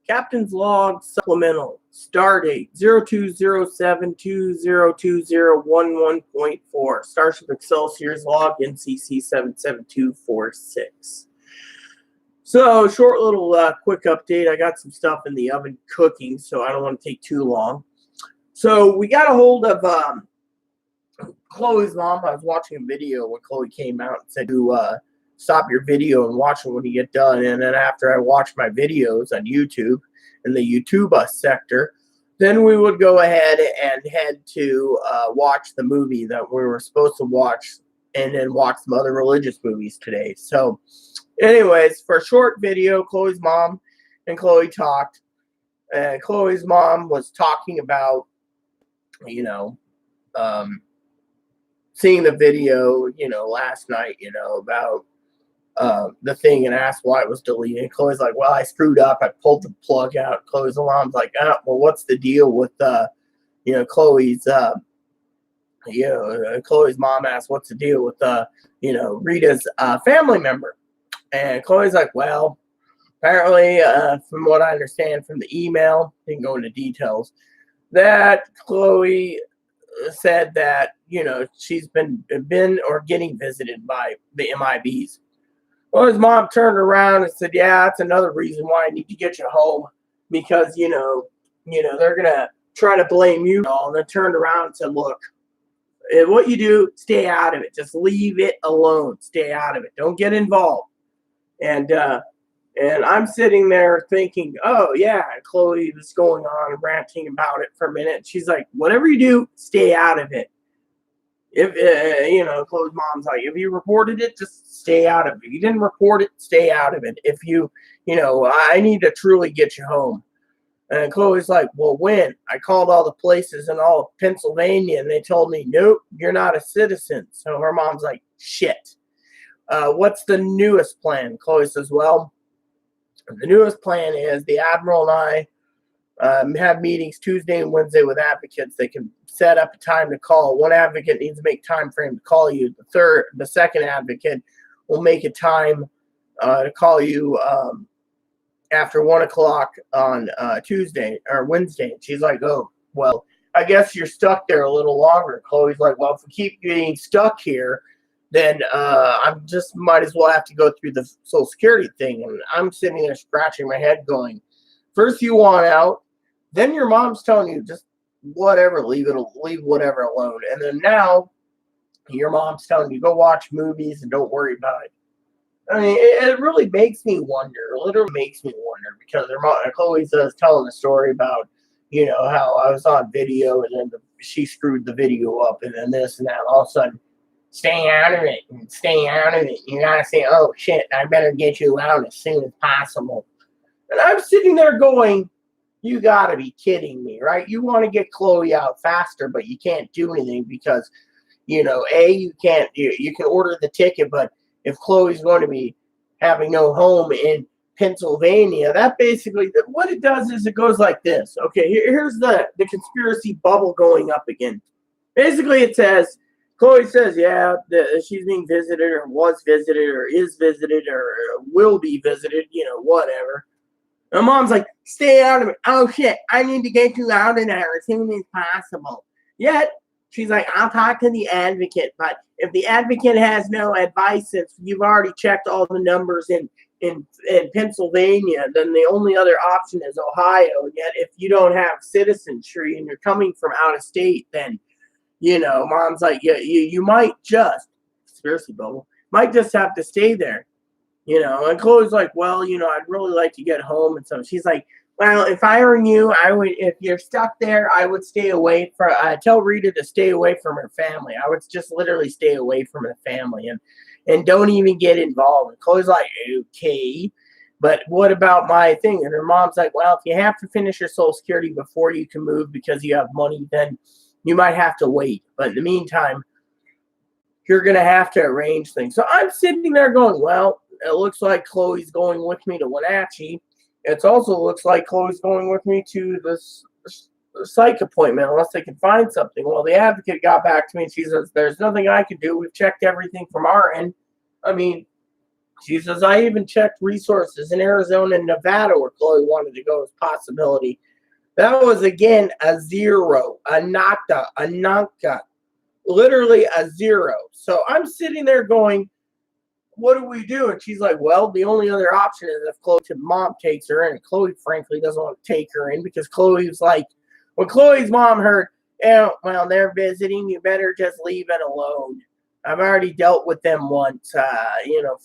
Captain's Log Supplemental. Stardate 0207202011.4. Starship Excelsior's log NCC 77246. So, short little quick update. I got some stuff in the oven cooking, so I don't want to take too long. So, we got a hold of Chloe's mom. I was watching a video when Chloe came out and said to stop your video and watch it when you get done. And then after I watched my videos on YouTube in the YouTube sector, then we would go ahead and head to watch the movie that we were supposed to watch, and then watch some other religious movies today. So anyways, for a short video, Chloe's mom and Chloe talked. And Chloe's mom was talking about, seeing the video, last night, about the thing, and asked why it was deleted. Chloe's like, well, I screwed up. I pulled the plug out. Chloe's mom's like, well, what's the deal with, Chloe's, Chloe's mom asked, what's the deal with, Rita's family member? And Chloe's like, well, apparently, from what I understand from the email, didn't go into details, that Chloe said that, she's been or getting visited by the MIBs. Well, his mom turned around and said, yeah, that's another reason why I need to get you home, because, they're going to try to blame you. And then turned around and said, look, what you do, stay out of it. Just leave it alone. Stay out of it. Don't get involved. And I'm sitting there thinking, oh, yeah, Chloe was going on and ranting about it for a minute. She's like, whatever you do, stay out of it. If, Chloe's mom's like, if you reported it, just stay out of it. If you didn't report it, stay out of it. If you, I need to truly get you home. And Chloe's like, well, when? I called all the places in all of Pennsylvania, and they told me, nope, you're not a citizen. So her mom's like, shit. What's the newest plan? Chloe says, well, the newest plan is the Admiral and I have meetings Tuesday and Wednesday with advocates. They can set up a time to call. One advocate needs to make time for him to call you. The second advocate will make a time to call you after 1 o'clock on Tuesday or Wednesday. And she's like, oh, well, I guess you're stuck there a little longer. Chloe's like, well, if we keep getting stuck here, then I'm just might as well have to go through the Social Security thing. And I'm sitting there scratching my head going, first you want out, then your mom's telling you just whatever, leave whatever alone. And then now your mom's telling you go watch movies and don't worry about it. I mean, it really makes me wonder. It literally makes me wonder, because her mom, Chloe's telling a story about, how I was on video and then she screwed the video up and then this and that. All of a sudden, stay out of it and stay out of it. You gotta say, oh shit, I better get you out as soon as possible. And I'm sitting there going, you gotta be kidding me, right? You want to get Chloe out faster, but you can't do anything because, you can't, you can order the ticket, but if Chloe's going to be having no home in Pennsylvania, that basically, what it does is it goes like this. Okay, here's the conspiracy bubble going up again. Basically, it says, Chloe says, yeah, she's being visited or was visited or is visited or will be visited, whatever. And mom's like, stay out of it. Oh, shit, I need to get you out of there as soon as possible. Yet, she's like, I'll talk to the advocate. But if the advocate has no advice, since you've already checked all the numbers in Pennsylvania, then the only other option is Ohio. Yet, if you don't have citizenry and you're coming from out of state, then, mom's like, you might just, conspiracy bubble, might just have to stay there. And Chloe's like, well, I'd really like to get home. And so she's like, well, if I were you, I would, if you're stuck there, I would stay away from, tell Rita to stay away from her family. I would just literally stay away from her family and don't even get involved. And Chloe's like, okay, but what about my thing? And her mom's like, well, if you have to finish your Social Security before you can move because you have money, then you might have to wait. But in the meantime, you're going to have to arrange things. So I'm sitting there going, well, it looks like Chloe's going with me to Wenatchee. It also looks like Chloe's going with me to this psych appointment unless they can find something. Well, the advocate got back to me and she says, there's nothing I can do. We've checked everything from our end. I mean, she says, I even checked resources in Arizona and Nevada where Chloe wanted to go as possibility. That was, again, a zero, a nada, a nanka, literally a zero. So I'm sitting there going, what do we do? And she's like, well, the only other option is if Chloe's mom takes her in. And Chloe, frankly, doesn't want to take her in because Chloe's like, when Chloe's mom heard, oh, well, they're visiting, you better just leave it alone. I've already dealt with them once,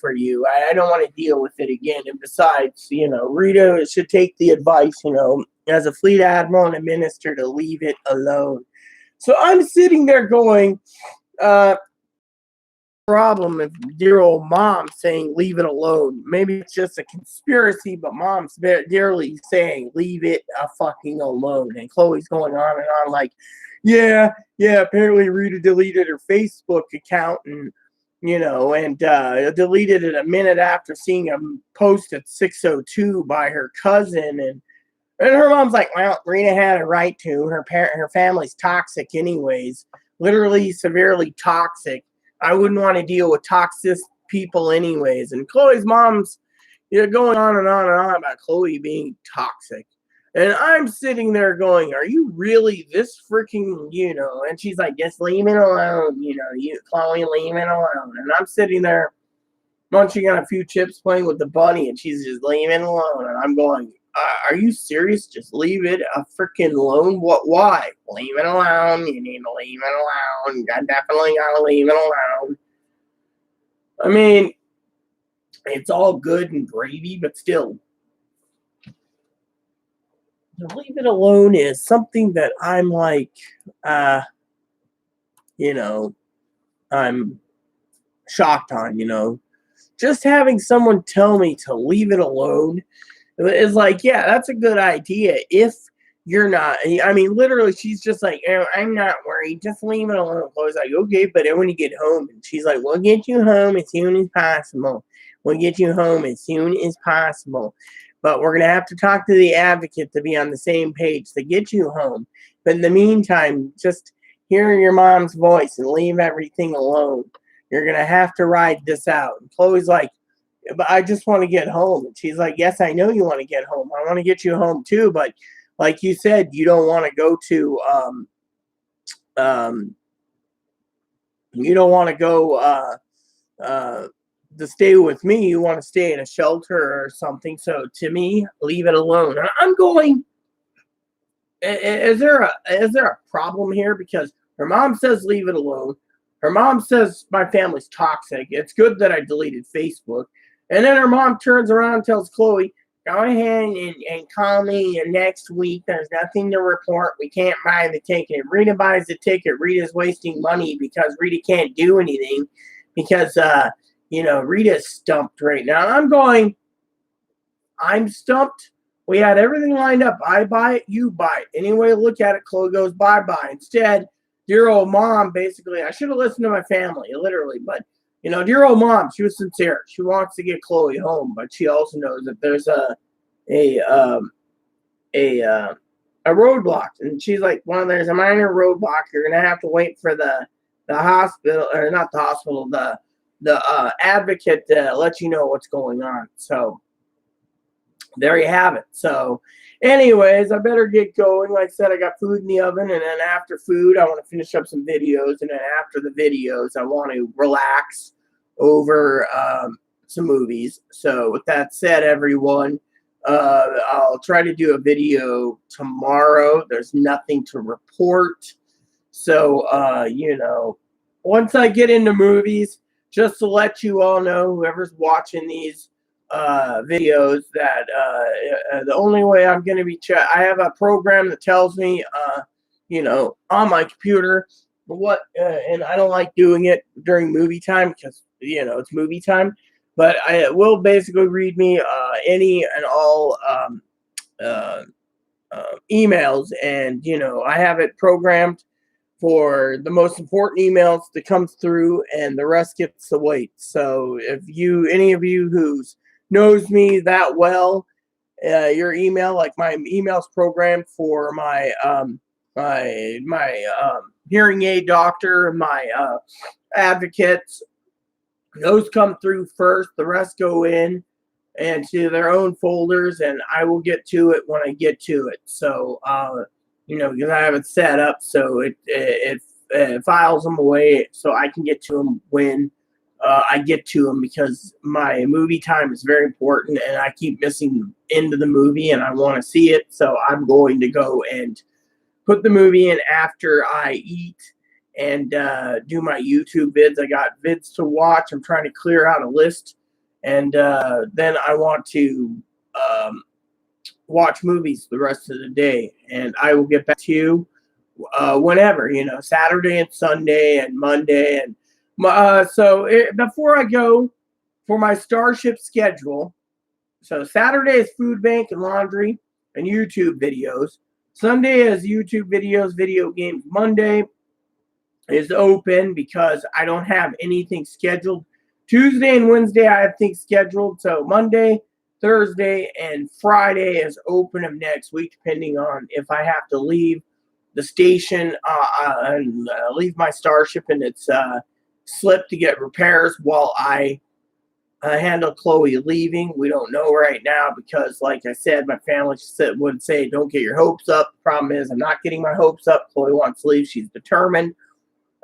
for you. I don't want to deal with it again. And besides, Rita should take the advice, as a fleet admiral and a minister to leave it alone. So I'm sitting there going, problem if dear old mom saying leave it alone. Maybe it's just a conspiracy, but mom's dearly saying leave it a fucking alone. And Chloe's going on and on like, yeah, apparently Rita deleted her Facebook account and deleted it a minute after seeing a post at 6:02 by her cousin. And her mom's like, well, Rita had a right to. Her family's toxic anyways, literally severely toxic. I wouldn't want to deal with toxic people anyways. And Chloe's mom's going on and on and on about Chloe being toxic. And I'm sitting there going, are you really this freaking, and she's like, just leave it alone, Chloe, leave it alone. And I'm sitting there munching on a few chips playing with the bunny, and she's just leaving it alone. And I'm going, are you serious? Just leave it a freaking alone? What? Why? Leave it alone. You need to leave it alone. I definitely gotta leave it alone. I mean, it's all good and gravy, but still, to leave it alone is something that I'm like, I'm shocked on. Just having someone tell me to leave it alone is like, yeah, that's a good idea if you're not. I mean, literally, she's just like, oh, I'm not worried. Just leave it alone. Chloe's like, okay, but then when you get home, and she's like, we'll get you home as soon as possible. We'll get you home as soon as possible. But we're going to have to talk to the advocate to be on the same page to get you home. But in the meantime, just hear your mom's voice and leave everything alone. You're going to have to ride this out. And Chloe's like, but I just want to get home. And she's like, yes, I know you want to get home. I want to get you home too. But like you said, you don't want to go to, you don't want to go to stay with me. You want to stay in a shelter or something. So to me, leave it alone. I'm going, is there a problem here? Because her mom says leave it alone. Her mom says my family's toxic. It's good that I deleted Facebook. And then her mom turns around and tells Chloe, go ahead and call me next week. There's nothing to report. We can't buy the ticket. If Rita buys the ticket, Rita's wasting money because Rita can't do anything because, Rita's stumped right now. I'm stumped. We had everything lined up. I buy it, you buy it. Any way you look at it, Chloe goes bye-bye. Instead, dear old mom, basically, I should have listened to my family, literally, but dear old mom, she was sincere. She wants to get Chloe home, but she also knows that there's a roadblock, and she's like, well, there's a minor roadblock. You're gonna have to wait for the hospital, or not the hospital, the advocate to let you know what's going on. So there you have it. So anyways, I better get going. Like I said, I got food in the oven, and then after food, I want to finish up some videos, and then after the videos, I want to relax over some movies. So with that said, everyone, I'll try to do a video tomorrow. There's nothing to report. So, once I get into movies, just to let you all know, whoever's watching these videos, that the only way I'm going to be I have a program that tells me on my computer what and I don't like doing it during movie time because it's movie time, but it will basically read me any and all emails, and I have it programmed for the most important emails that comes through, and the rest gets to wait. So if any of you who knows me that well, your email, like my email's programmed for my my hearing aid doctor, my advocates, Those come through first. The rest go in and to their own folders, and I will get to it when I get to it. So, because I have it set up so it files them away so I can get to them when I get to them, because my movie time is very important and I keep missing into the movie and I want to see it. So I'm going to go and put the movie in after I eat and do my YouTube vids. I got vids to watch. I'm trying to clear out a list, and then I want to watch movies the rest of the day. And I will get back to you whenever, Saturday and Sunday and Monday. And before I go for my Starship schedule, so Saturday is food bank and laundry and YouTube videos. Sunday is YouTube videos, video games. Monday is open because I don't have anything scheduled. Tuesday and Wednesday I have things scheduled. So Monday, Thursday, and Friday is open of next week, depending on if I have to leave the station and leave my Starship and it's slip to get repairs while I handle Chloe leaving. We don't know right now because, like I said, my family would say, don't get your hopes up. The problem is I'm not getting my hopes up. Chloe wants to leave. She's determined.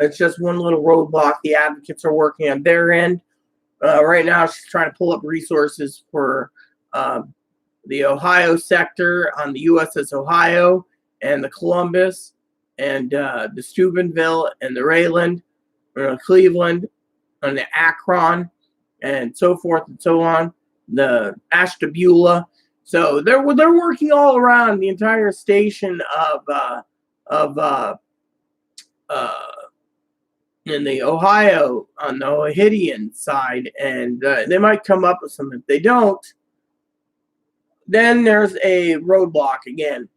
It's just one little roadblock. The advocates are working on their end. Right now, she's trying to pull up resources for the Ohio sector on the USS Ohio and the Columbus and the Steubenville and the Rayland, Cleveland, and the Akron, and so forth and so on, the Ashtabula. So they're working all around the entire station in the Ohio on the Ohidian side, and they might come up with something. If they don't, then there's a roadblock again,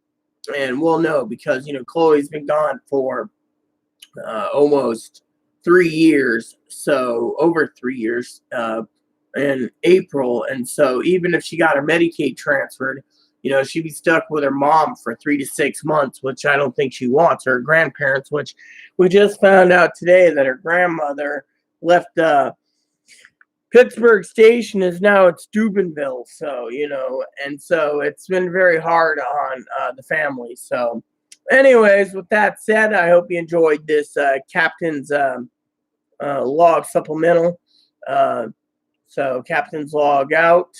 and we'll know because Chloe's been gone for almost 3 years, so over 3 years in April, and so even if she got her Medicaid transferred, she'd be stuck with her mom for 3 to 6 months, which I don't think she wants, or her grandparents, which we just found out today that her grandmother left Pittsburgh Station is now at Steubenville, so, and so it's been very hard on the family. So anyways, with that said, I hope you enjoyed this Captain's Log supplemental. So Captain's Log out.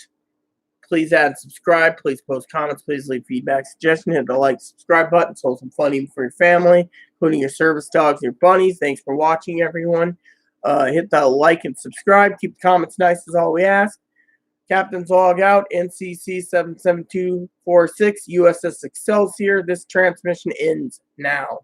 Please add and subscribe. Please post comments. Please leave feedback, suggestion. Hit the like, subscribe button. So some funny for your family, including your service dogs and your bunnies. Thanks for watching, everyone. Hit the like and subscribe. Keep the comments nice is all we ask. Captain's Log out. NCC 77246 USS Excelsior. This transmission ends now.